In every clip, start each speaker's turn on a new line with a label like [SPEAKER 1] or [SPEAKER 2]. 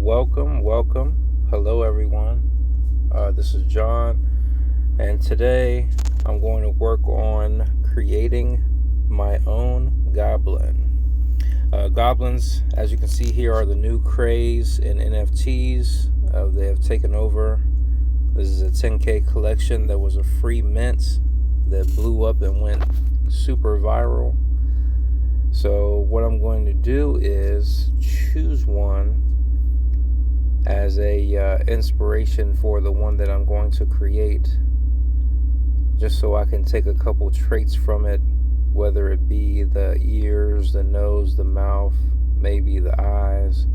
[SPEAKER 1] Welcome. Hello, everyone. This is John, and today I'm going to work on creating my own goblin. Goblins, as you can see here, are the new craze in NFTs. They have taken over. This is a 10K collection that was a free mint that blew up and went super viral. So what I'm going to do is choose one as a inspiration for the one that I'm going to create, just so I can take a couple traits from it, whether it be the ears, the nose, the mouth, maybe the eyes,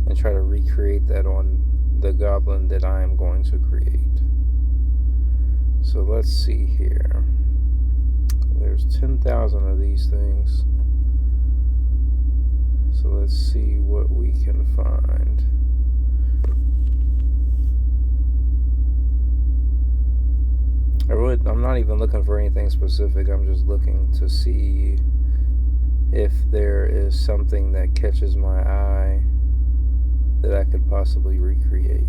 [SPEAKER 1] and try to recreate that on the goblin that I am going to create. So let's see here. There's 10,000 of these things. So let's see what we can find. I'm not even looking for anything specific. I'm just looking to see if there is something that catches my eye that I could possibly recreate.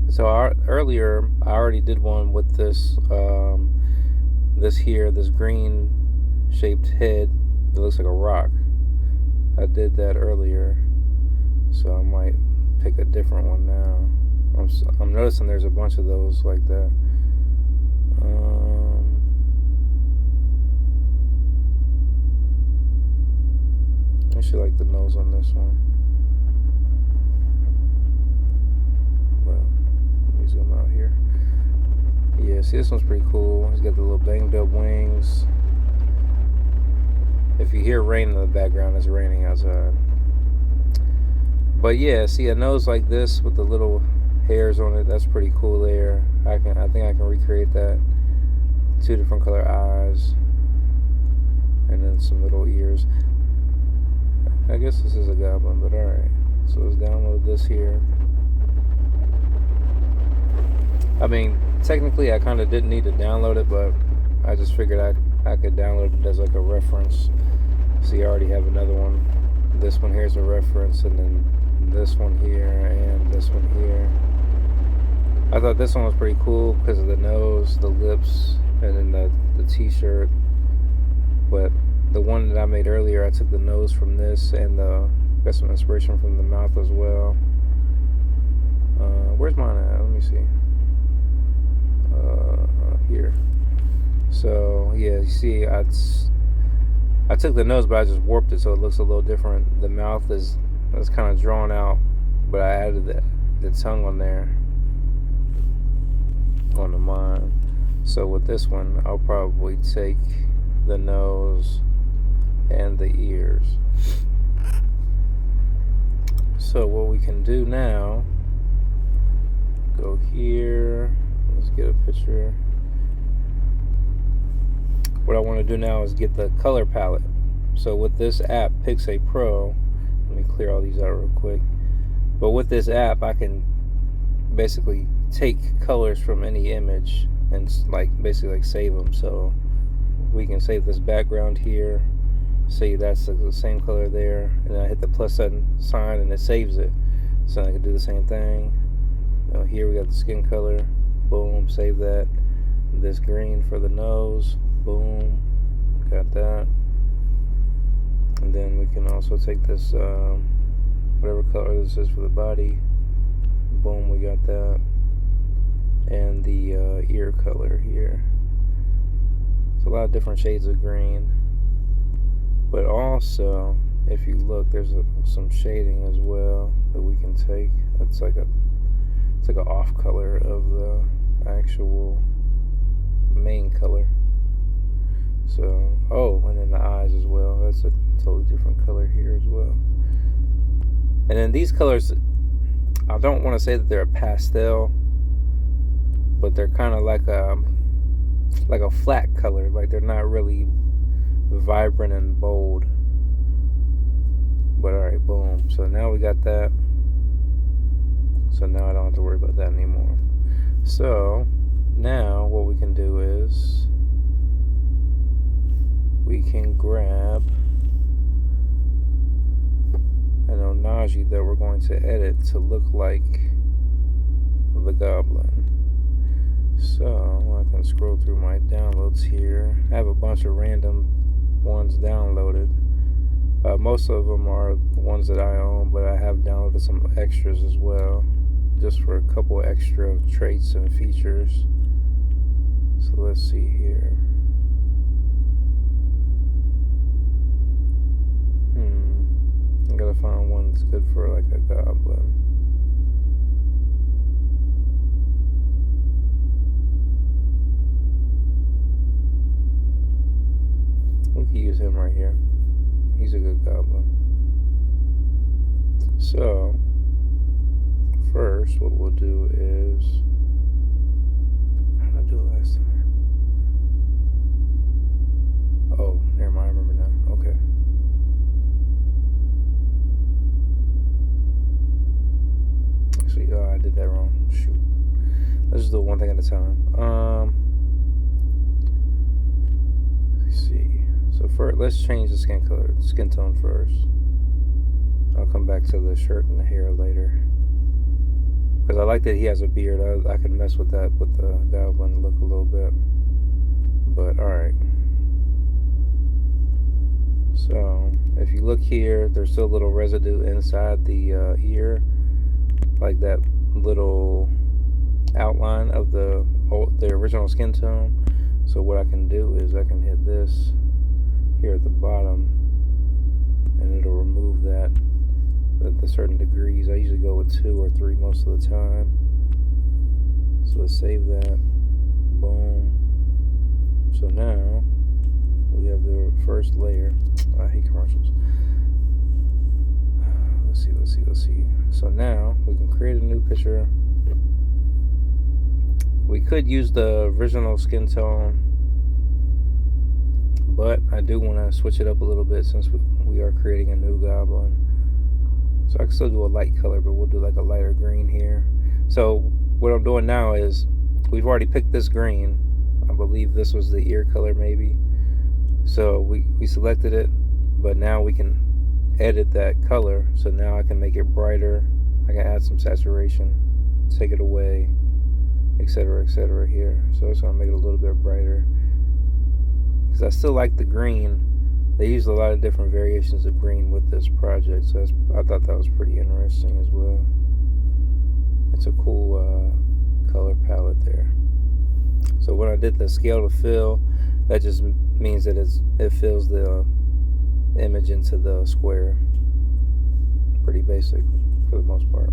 [SPEAKER 1] So earlier I already did one with this this green shaped head that looks like a rock. I did that earlier, so I might pick a different one now. I'm noticing there's a bunch of those like that. I should like the nose on this one. Well, let me zoom out here. Yeah, see, this one's pretty cool. He's got the little banged up wings. If you hear rain in the background, it's raining outside. But yeah, see a nose like this with the little hairs on it, that's pretty cool there. I think I can recreate that. 2 different color eyes. And then some little ears. I guess this is a goblin, but alright. So let's download this here. I mean, technically I kind of didn't need to download it, but I just figured I could download it as like a reference. So you already have another one. This one here is a reference, and then this one here, and this one here. I thought this one was pretty cool because of the nose, the lips, and then the t-shirt. But the one that I made earlier, I took the nose from this, and got some inspiration from the mouth as well. Where's mine at? Let me see. Here. So yeah, you see, I took the nose, but I just warped it so it looks a little different. The mouth is kind of drawn out, but I added the tongue on there on the mind. So with this one, I'll probably take the nose and the ears. So what we can do now, go here. Let's get a picture. What I want to do now is get the color palette. So with this app, Pixay Pro, let me clear all these out real quick. But with this app, I can basically take colors from any image and basically save them. So we can save this background here. See, that's the same color there, and I hit the plus sign and it saves it. So I can do the same thing. Now here we got the skin color. Boom, save that. This green for the nose. Boom, got that. And then we can also take this whatever color this is for the body. Boom, we got that. And the ear color here. It's a lot of different shades of green. But also, if you look, there's some shading as well that we can take. It's like an off color of the actual main color. So, and then the eyes as well. That's a totally different color here as well. And then these colors, I don't want to say that they're a pastel, but they're kind of like a flat color. Like they're not really vibrant and bold. But alright, boom. So now we got that. So now I don't have to worry about that anymore. So now what we can do is we can grab an Ohnahji that we're going to edit to look like the goblin. So I can scroll through my downloads here. I have a bunch of random ones downloaded. Most of them are the ones that I own, but I have downloaded some extras as well, just for a couple extra traits and features. So let's see here. I gotta find one that's good for like a goblin. We can use him right here. He's a good goblin. So first what we'll do is, how did I do it last time? Oh, never mind, I remember now. Okay. Actually, I did that wrong. Shoot. Let's just do one thing at a time. Let's see. So first, let's change the skin tone first. I'll come back to the shirt and the hair later, because I like that he has a beard. I can mess with that with the goblin look a little bit. But alright. So if you look here, there's still a little residue inside the ear, like that little outline of the original skin tone. So what I can do is I can hit this here at the bottom, and it'll remove that at the certain degrees. I usually go with 2 or 3 most of the time. So let's save that. Boom. So now we have the first layer. I hate commercials. Let's see. So now we can create a new picture. We could use the original skin tone, but I do want to switch it up a little bit since we are creating a new goblin. So I can still do a light color, but we'll do like a lighter green here. So what I'm doing now is, we've already picked this green. I believe this was the ear color maybe. So we selected it, but now we can edit that color. So now I can make it brighter. I can add some saturation, take it away, etc., here. So it's gonna make it a little bit brighter, because I still like the green. They used a lot of different variations of green with this project, so I thought that was pretty interesting as well. It's a cool color palette there. So when I did the scale to fill, that just means that it fills the image into the square. Pretty basic for the most part.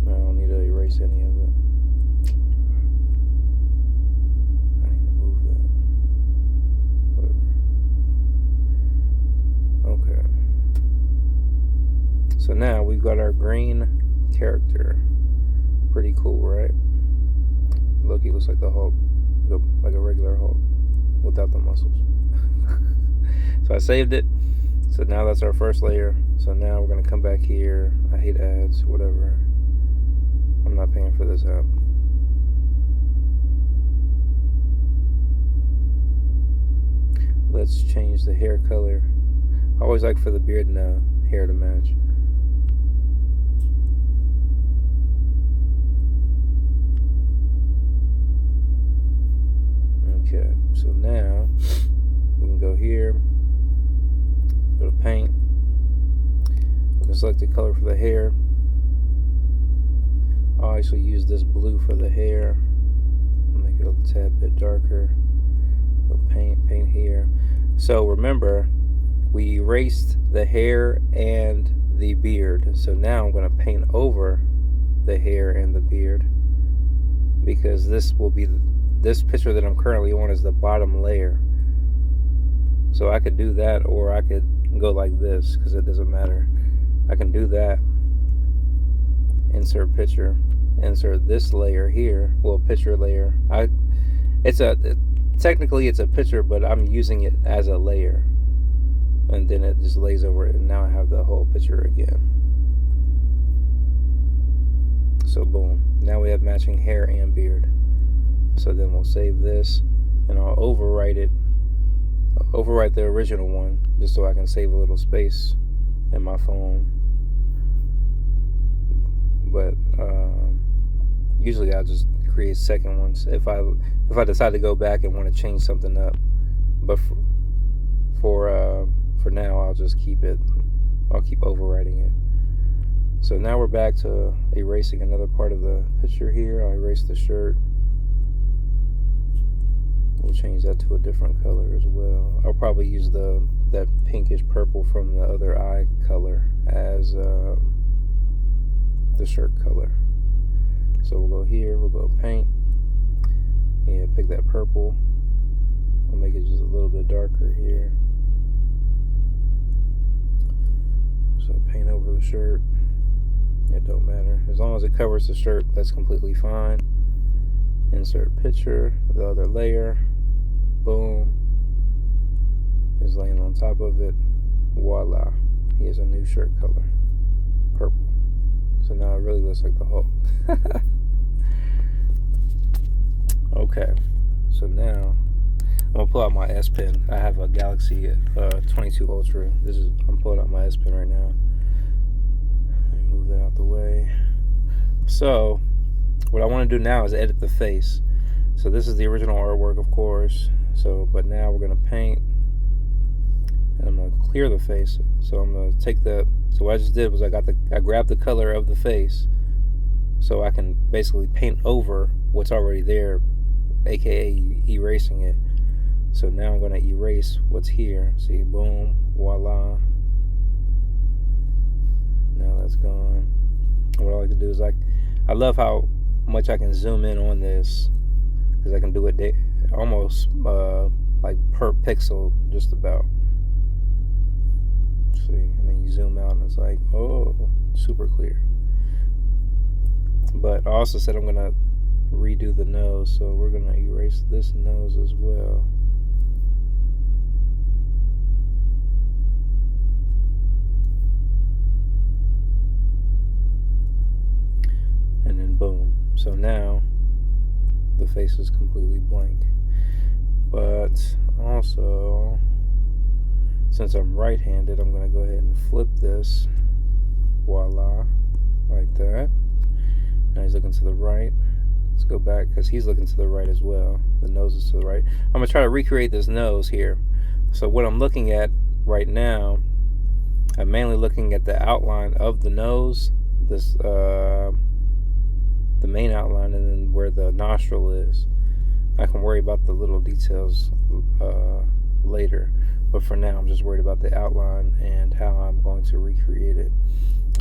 [SPEAKER 1] I don't need to erase any of it. I need to move that. Whatever. Okay. So now we've got our green character. Pretty cool, right? Look, he looks like the Hulk, like a regular Hulk without the muscles. So I saved it. So now that's our first layer. So now we're gonna come back here. I hate ads, whatever. I'm not paying for this app. Let's change the hair color. I always like for the beard and the hair to match. Okay, so now we can go here, go to paint, we can select the color for the hair. I'll actually use this blue for the hair, make it a tad bit darker. Go paint here. So remember, we erased the hair and the beard, so now I'm going to paint over the hair and the beard, because this will be this picture that I'm currently on is the bottom layer. So I could do that, or I could go like this, because it doesn't matter. I can do that, insert picture, insert this layer here, well, picture layer. Technically it's a picture, but I'm using it as a layer, and then it just lays over it, and now I have the whole picture again. So So boom, now we have matching hair and beard. So then we'll save this, and I'll overwrite the original one, just so I can save a little space in my phone. But usually I'll just create second ones if I decide to go back and want to change something up. But for now, I'll just keep overwriting it. So now we're back to erasing another part of the picture here. I'll erase the shirt. We'll change that to a different color as well. I'll probably use that pinkish purple from the other eye color as the shirt color. So we'll go here, we'll go paint. Yeah, pick that purple. We'll make it just a little bit darker here. So paint over the shirt. It don't matter. As long as it covers the shirt, that's completely fine. Insert picture, the other layer. Boom. Is laying on top of it. Voila. He has a new shirt color. Purple. So now it really looks like the Hulk. Okay. So now I'm gonna pull out my S Pen. I have a Galaxy 22 Ultra. I'm pulling out my S Pen right now. Let me move that out the way. So what I want to do now is edit the face. So this is the original artwork, of course. But now we're gonna paint, and I'm gonna clear the face. So I'm gonna take so what I just did was I grabbed the color of the face, so I can basically paint over what's already there, aka erasing it. So now I'm gonna erase what's here. See, boom, voila. Now that's gone. And what I like to do is I love how much I can zoom in on this, because I can do it almost like per pixel, just about. See, and then you zoom out and it's like, oh, super clear. But I also said I'm gonna redo the nose, so we're gonna erase this nose as well. And then boom. So now the face is completely blank. But also, since I'm right-handed, I'm going to go ahead and flip this. Voila. Like that. Now he's looking to the right. Let's go back, because he's looking to the right as well. The nose is to the right. I'm going to try to recreate this nose here. So what I'm looking at right now, I'm mainly looking at the outline of the nose. The main outline, and then where the nostril is. I can worry about the little details later, but for now I'm just worried about the outline and how I'm going to recreate it.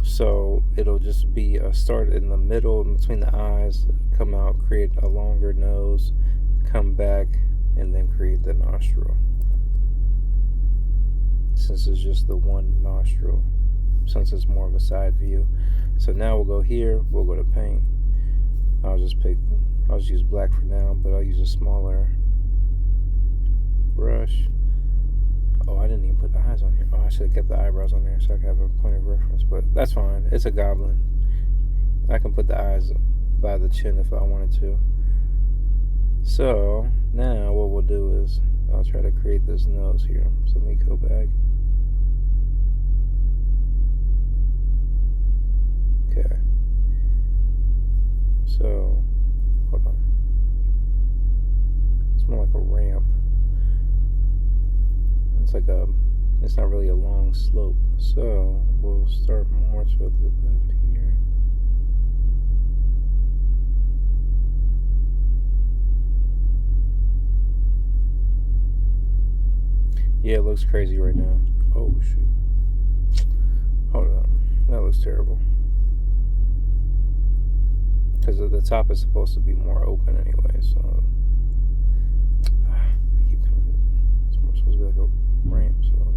[SPEAKER 1] So it'll just be a start in the middle, in between the eyes, come out, create a longer nose, come back, and then create the nostril, since it's just the one nostril, since it's more of a side view. So now we'll go here, we'll go to paint. I'll just use black for now, but I'll use a smaller brush. Oh, I didn't even put the eyes on here. Oh, I should have kept the eyebrows on there so I could have a point of reference, but that's fine. It's a goblin. I can put the eyes by the chin if I wanted to. So now what we'll do is I'll try to create this nose here. So let me go back. Okay. So, hold on. It's more like a ramp. It's not really a long slope. So, we'll start more to the left here. Yeah, it looks crazy right now. Oh, shoot. Hold on. That looks terrible. Because the top is supposed to be more open anyway, so I keep coming. It's more supposed to be like a ramp, so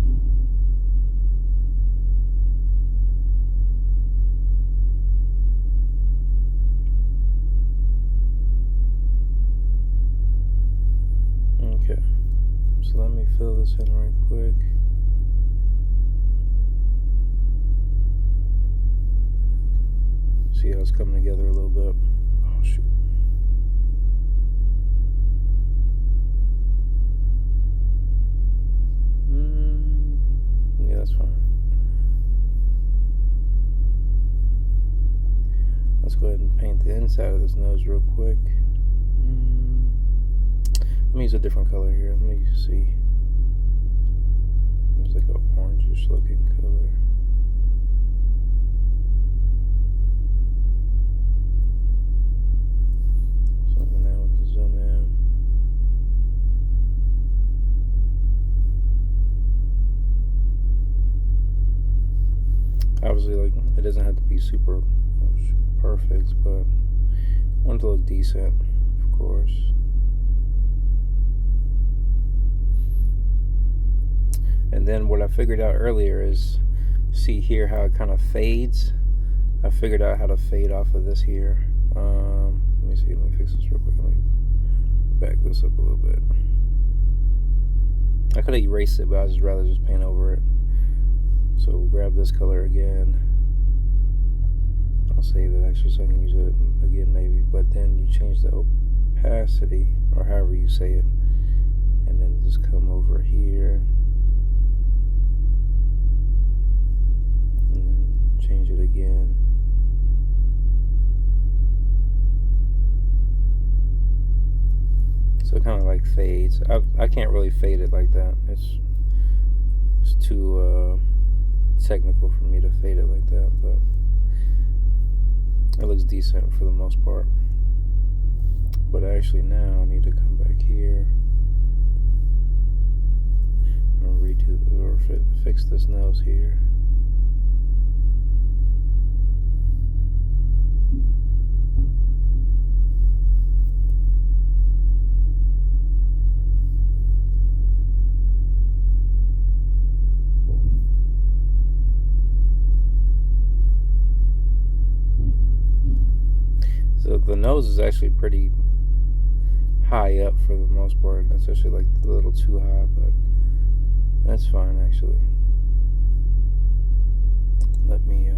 [SPEAKER 1] okay. So let me fill this in right quick. See how it's coming together a little bit. Oh shoot. Yeah, that's fine. Let's go ahead and paint the inside of this nose real quick. Let me use a different color here. Let me see. It's like an orangish looking color. So now we can zoom in. Obviously, like, it doesn't have to be super perfect, but I want it to look decent, of course. And then what I figured out earlier is, see here how it kind of fades. I figured out how to fade off of this here. Let me see. Let me fix this real quick. Let me back this up a little bit. I could have erased it, but I'd just rather just paint over it. So we'll grab this color again. I'll save it actually so I can use it again maybe. But then you change the opacity, or however you say it, and then just come over here and then change it again. So it kind of like fades. I can't really fade it like that. It's too technical for me to fade it like that, but it looks decent for the most part. But actually now I need to come back here and redo or fix this nose here. So the nose is actually pretty high up for the most part. That's actually like a little too high, but that's fine actually. Let me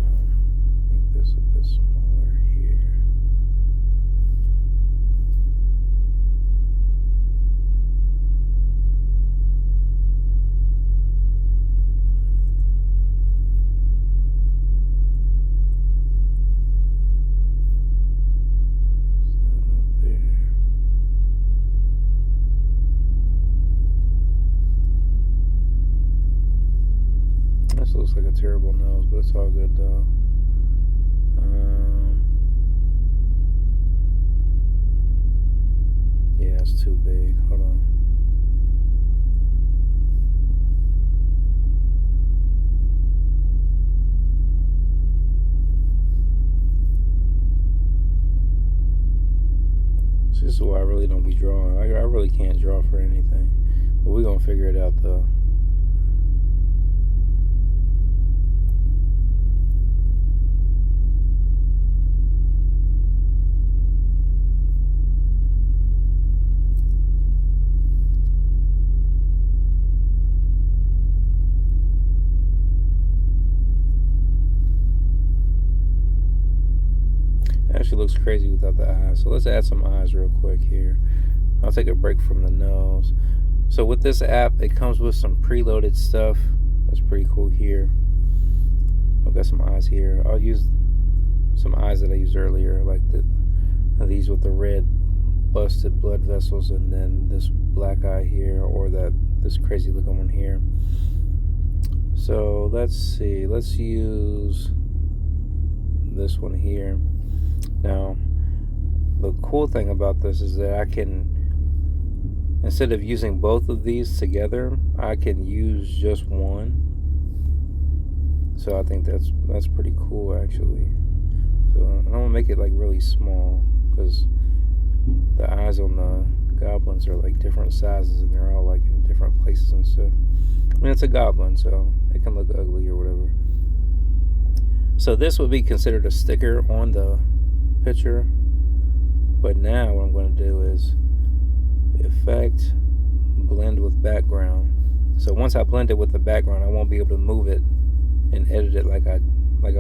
[SPEAKER 1] make this a bit smaller here. This looks like a terrible nose, but it's all good though. Yeah, it's too big. Hold on. This is why I really don't be drawing. I really can't draw for anything, but we're gonna figure it out though. Actually looks crazy without the eyes. So let's add some eyes real quick here. I'll take a break from the nose. So with this app, it comes with some preloaded stuff. That's pretty cool here. I've got some eyes here. I'll use some eyes that I used earlier, like these with the red busted blood vessels, and then this black eye here, or this crazy looking one here. So let's see. Let's use this one here. Now, the cool thing about this is that I can, instead of using both of these together, I can use just one. So I think that's pretty cool actually. So I'm gonna make it like really small, because the eyes on the goblins are like different sizes and they're all like in different places and stuff. I mean, it's a goblin, so it can look ugly or whatever. So this would be considered a sticker on the picture, but now what I'm going to do is effect, blend with background. So once I blend it with the background, I won't be able to move it and edit it like I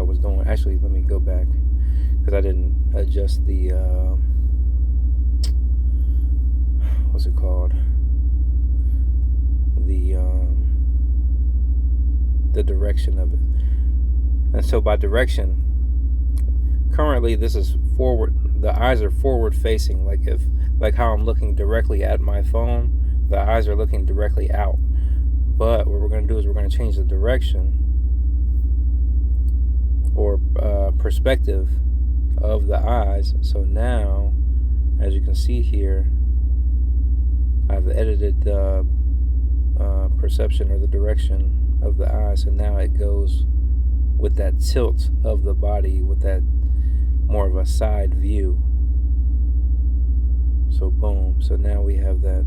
[SPEAKER 1] was doing. Actually, let me go back, because I didn't adjust the what's it called, the direction of it. And so by direction, currently this is forward, the eyes are forward facing, like how I'm looking directly at my phone, the eyes are looking directly out. But what we're going to do is we're going to change the direction or perspective of the eyes. So now, as you can see here, I've edited the perception or the direction of the eye. So now it goes with that tilt of the body, with that more of a side view. So boom. So now we have that.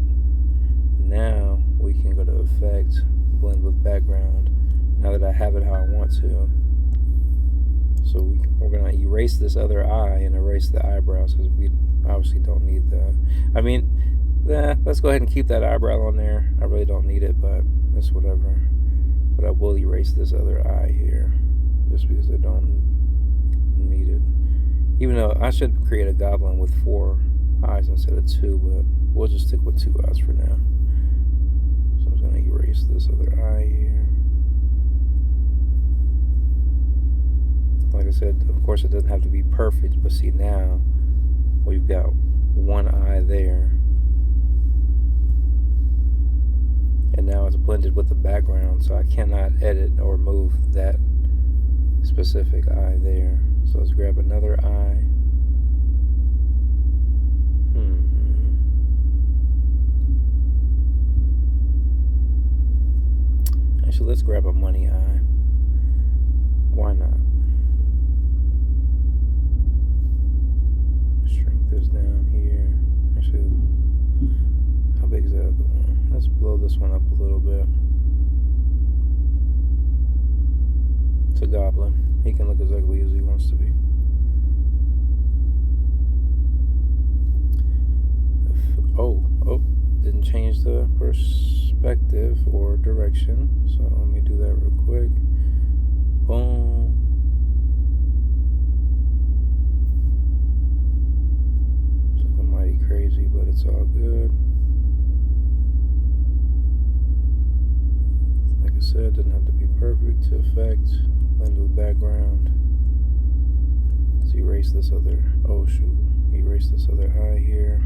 [SPEAKER 1] Now we can go to effect, blend with background, now that I have it how I want to. So we're going to erase this other eye and erase the eyebrows, because we obviously don't need that. I mean, let's go ahead and keep that eyebrow on there. I really don't need it, but it's whatever. But I will erase this other eye here, just because I don't need it. Even though I should create a goblin with 4 eyes instead of 2, but we'll just stick with 2 eyes for now. So I'm going to erase this other eye here. Like I said, of course it doesn't have to be perfect, but see now we've got 1 eye there. And now it's blended with the background, so I cannot edit or move that specific eye there. So let's grab another eye. Actually, let's grab a money eye. Why not? Shrink this down here. Actually, how big is that other one? Let's blow this one up a little bit. It's a goblin. He can look as ugly as he wants to be. Didn't change the perspective or direction. So let me do that real quick. Boom. It's looking mighty crazy, but it's all good. Like I said, doesn't have to be perfect to effect. Blend with background. Let's erase this other, erase this other eye here.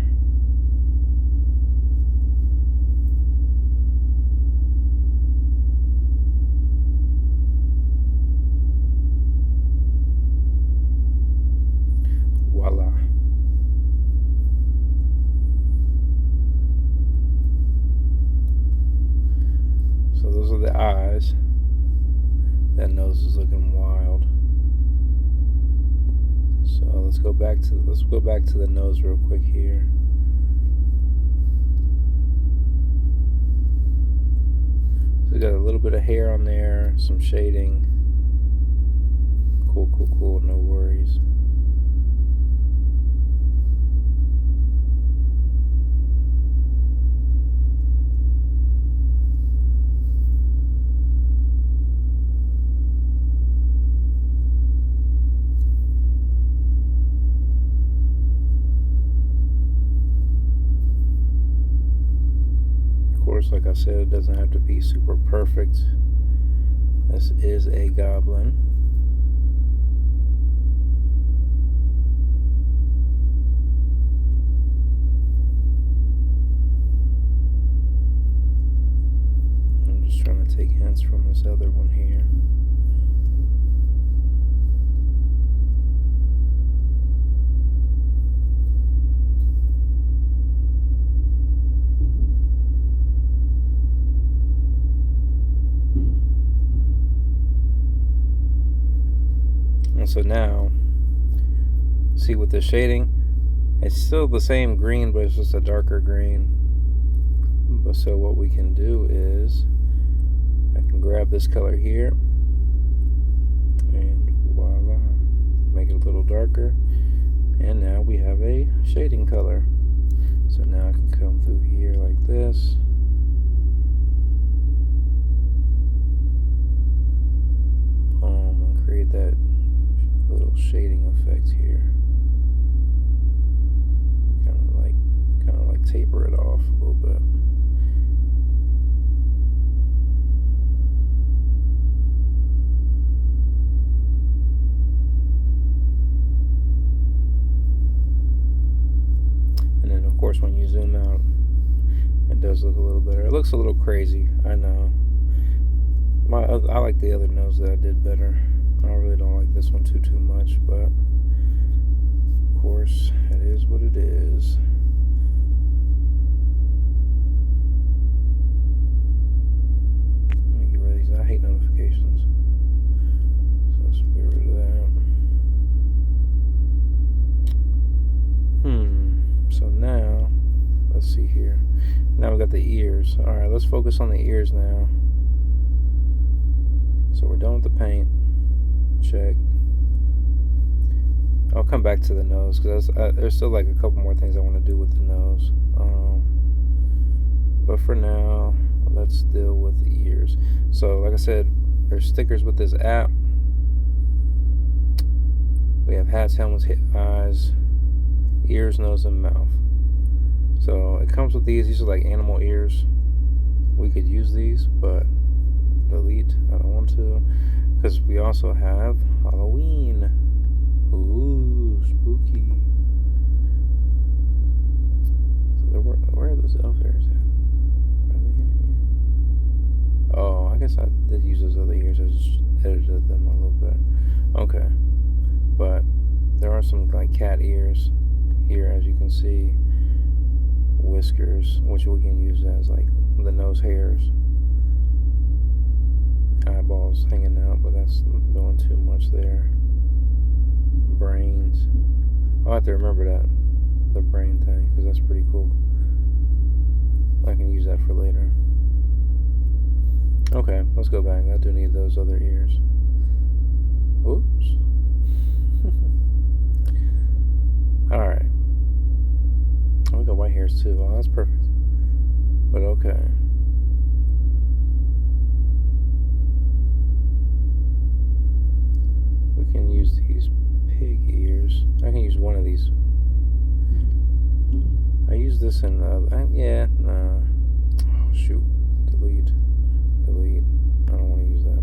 [SPEAKER 1] Voila. So those are the eyes. That nose is looking wild. So let's go back to the nose real quick here. So we got a little bit of hair on there, some shading. Cool, no worries. Like I said, it doesn't have to be super perfect. This is a goblin. I'm just trying to take hints from this other one here. And so now, see with the shading, it's still the same green, but it's just a darker green. But so what we can do is, I can grab this color here, and voila, make it a little darker. And now we have a shading color. So now I can come through here like this. Boom, and create that little shading effect here. Kind of like taper it off a little bit. And then of course when you zoom out, it does look a little better. It looks a little crazy, I know. I like the other nose that I did better. I really don't like this one too much, but of course it is what it is. Let me get rid of these. I hate notifications, so let's get rid of that. So now let's see here. Now we got the ears. All right, let's focus on the ears now. So we're done with the paint. Check. I'll come back to the nose because there's still like a couple more things I want to do with the nose. But for now, let's deal with the ears. So like I said, there's stickers with this app. We have hats, helmets, eyes, ears, nose, and mouth. So it comes with these. These are like animal ears. We could use these, but delete. I don't want to, because we also have Halloween. Ooh, spooky. So where are those elf ears at? Are they in here? Oh, I guess I did use those other ears. I just edited them a little bit. Okay, but there are some like cat ears here, as you can see. Whiskers, which we can use as like the nose hairs. Eyeballs hanging out, but that's doing too much there. Brains. I'll have to remember that, the brain thing, because that's pretty cool. I can use that for later. Okay, let's go back. I do need those other ears. Oops. Alright. Oh, we got white hairs too. Oh, that's perfect. But okay. We can use these pig ears. I can use one of these. I use this in yeah, nah. Oh shoot. Delete. I don't want to use that.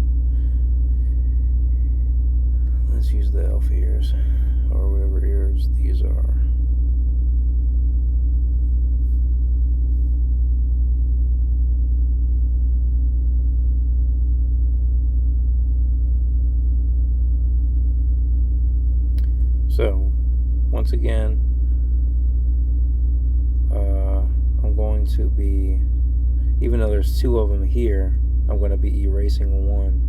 [SPEAKER 1] Let's use the elf ears, or whatever ears these are. So, once again, I'm going to be, even though there's two of them here, I'm going to be erasing one.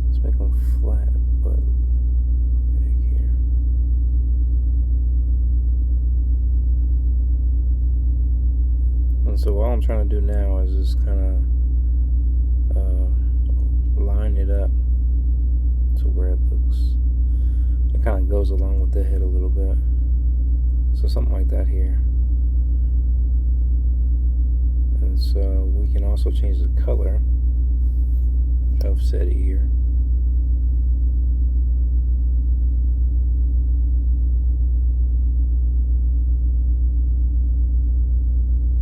[SPEAKER 1] Let's make them flat, but big here. And so all I'm trying to do now is just kind of line it up to where it looks, it kind of goes along with the head a little bit. So something like that here. And so we can also change the color of said ear.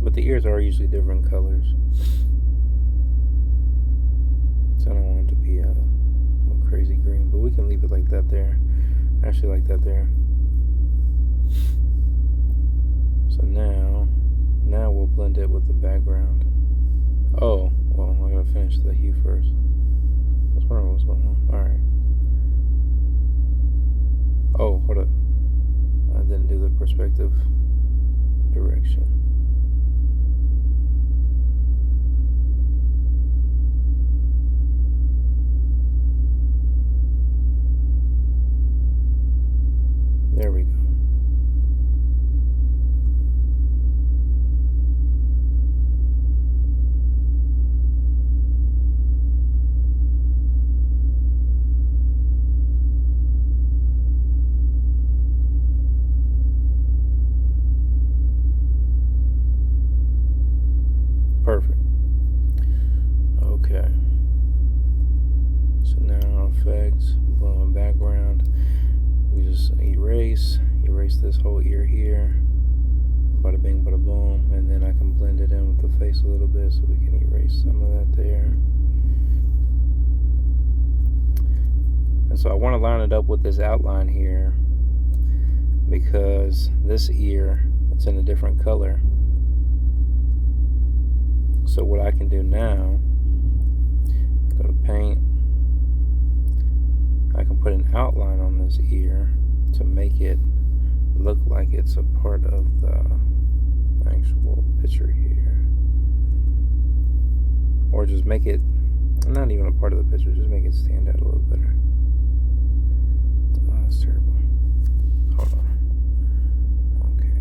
[SPEAKER 1] But the ears are usually different colors. So I don't want it to be a crazy green, but we can leave it like that there. I actually like that there. So now we'll blend it with the background. Oh, well, I gotta finish the hue first. I was wondering what's going on. Alright. Oh, hold up. I didn't do the perspective direction. There we go. erase this whole ear here. Bada bing, bada boom. And then I can blend it in with the face a little bit so we can erase some of that there. And so I want to line it up with this outline here because this ear, it's in a different color. So what I can do now, go to paint, I can put an outline on this ear to make it look like it's a part of the actual picture here. Or just make it, not even a part of the picture, just make it stand out a little better. Oh, that's terrible. Hold on. Okay.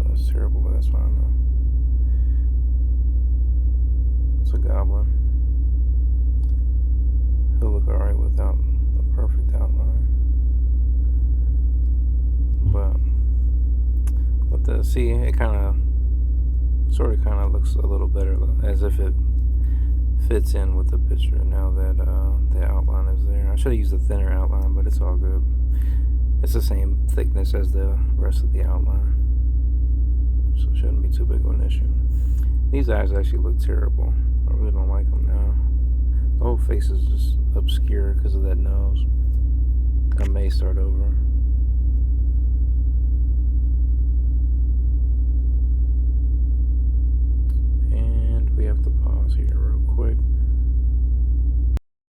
[SPEAKER 1] That's terrible, but that's fine though. It's a goblin. He'll look alright without the perfect outline. But with the, see, it kind of looks a little better, as if it fits in with the picture now that the outline is there. I should have used a thinner outline, but it's all good. It's the same thickness as the rest of the outline, so it shouldn't be too big of an issue. These eyes actually look terrible. I really don't like them now. The whole face is just obscure because of that nose. I may start over. And we have to pause here real quick.